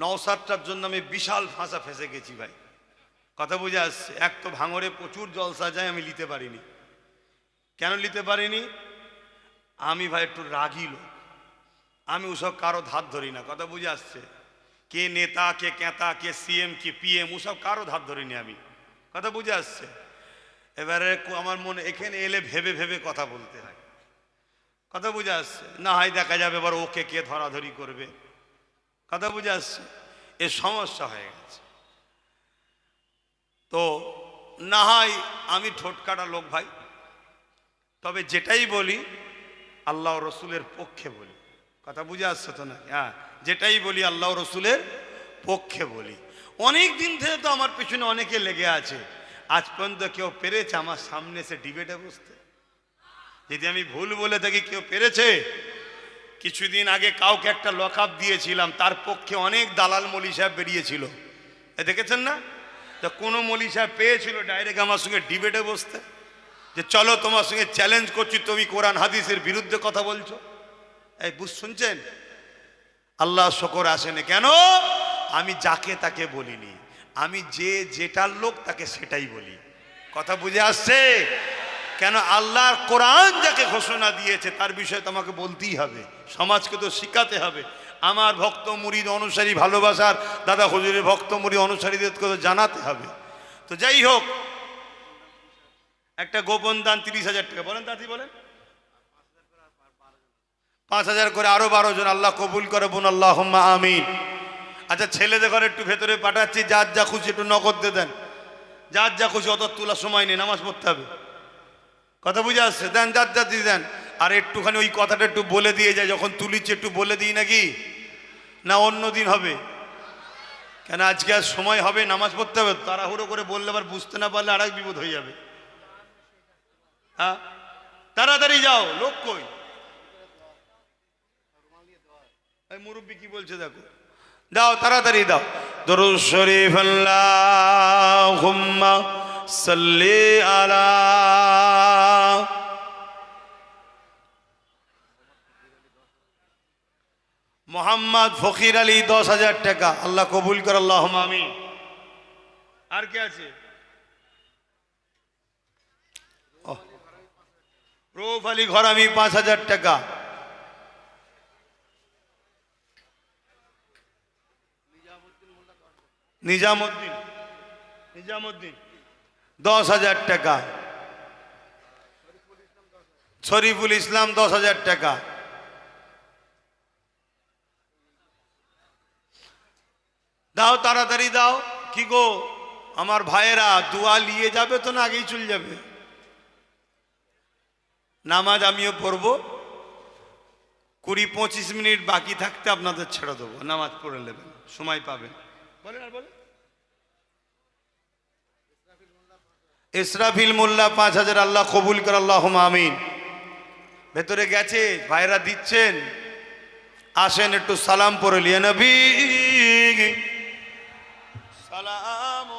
নওশাদটার জন্য আমি বিশাল ফাঁসা ফেঁসে গেছি ভাই, কথা বুঝে আসছে। এক তো ভাঙরে প্রচুর জলসা যায়, আমি নিতে পারিনি। কেন নিতে পারিনি? আমি ভাই একটু রাগী লোক, আমি ওসব কারো ধার ধরি না, কথা বুঝে আসছে। কে নেতা, কে কেতা, কে সিএম, কে পিএম, ওসব কারো ধার ধরিনি আমি, কথা বুঝে আসছে। এবারে আমার মনে এখানে এলে ভেবে ভেবে কথা বলতে হয়, কথা বুঝে আসছে। না হয় দেখা যাবে এবার ওকে কে ধরাধরি করবে, কথা বুঝে আসছে। এ সমস্যা হয়ে গেছে। তো না হয় আমি ঠোঁটকাটা লোক ভাই, তবে যেটাই বলি আল্লাহ রসুলের পক্ষে বলি, কথা বুঝে আসছে তো না? হ্যাঁ, যেটাই বলি আল্লাহ রসুলের পক্ষে বলি। অনেক দিন থেকে তো আমার পিছনে অনেকে লেগে আছে, আজ পর্যন্ত কেউ পেরেছে আমার সামনে এসে ডিবেটে বসতে? যদি আমি ভুল বলে থাকি, কেউ পেরেছে? কিছুদিন আগে কাউকে একটা লকআপ দিয়েছিলাম, তার পক্ষে অনেক দালাল মৌলী সাহেব বেরিয়েছিল, এ দেখেছেন না? তো কোনো মৌলী সাহেব পেয়েছিল ডাইরেক্ট আমার সঙ্গে ডিবেটে বসতে, যে চলো তোমার সঙ্গে চ্যালেঞ্জ করছি, তুমি কোরআন হাদিসের বিরুদ্ধে কথা বলছো? এই বুঝ শুনছেন? আল্লাহ শকর আসেনি কেন? আমি যাকে তাকে বলিনি, আমি যে যেটার লোক তাকে সেটাই বলি, কথা বুঝে আসছে? কেন? আল্লাহর কোরআন যাকে ঘোষণা দিয়েছে তার বিষয়ে তোমাকে বলতেই হবে, সমাজকে তো শিখাতে হবে। আমার ভক্ত মুরিদ অনুসারী ভালোবাসার দাদা হুজুরের ভক্ত মুরিদ অনুসারীদেরকে তো জানাতে হবে। তো যাই হোক, একটা গোপন দান 30,000 টাকা, বলেন দাদি বলেন, 5,000 করে আরো 12 জন, আল্লাহ কবুল করে বোন, আল্লাহুম্মা আমিন। আচ্ছা, ছেলেদের ঘরে একটু ভেতরে পাঠাচ্ছি, যার যা খুশি একটু নগদ দিয়ে দেন, যার যা খুশি, অত তোলার সময় নেই, নামাজ পড়তে হবে, কথা বুঝে আসছে? দেন, যার যা দিয়ে দেন। আর একটুখানি ওই কথাটা একটু বলে দিয়ে যায়, যখন তুলিচ্ছে একটু বলে দিই নাকি, না অন্য দিন হবে? কেন আজকে আর সময় হবে, নামাজ পড়তে হবে, তাড়াহুড়ো করে বললে আবার বুঝতে না পারলে আর এক বিপদ হয়ে যাবে। হ্যাঁ, তাড়াতাড়ি যাও, লোক কই? মুরব্বী কি বলছে দেখো, দাও তাড়াতাড়ি দাও। দরুদ শরীফ আল্লাহুম্মা সাল্লি আলা মোহাম্মদ ফকির আলী 10,000 টাকা, আল্লাহ কবুল কর, আল্লাহুম্মা আমিন। আর কে আছে? রৌফ আলী ঘরামি 5,000 টাকা। নিজামুদ্দিন 10,000 টাকা। শরীফুল ইসলাম 10,000 টাকা। দাও তাড়াতাড়ি দাও। কি গো আমার ভাইয়েরা, দোয়া নিয়ে যাবে তো না আগেই চলে যাবে? নামাজ আমিও পড়ব, 20-25 মিনিট বাকি থাকতে আপনাদের ছেড়ে দেবো, নামাজ পড়ে নেবেন, সময় পাবেন। বলেন আর বলেন। ইসরাফিল মোল্লা 5,000, আল্লাহ কবুল কর, আল্লাহুম্মা আমিন। ভেতরে গেছে, ভাইরা দিচ্ছেন, আসেন একটু সালাম পড়ে লিয়ে নবী সালাম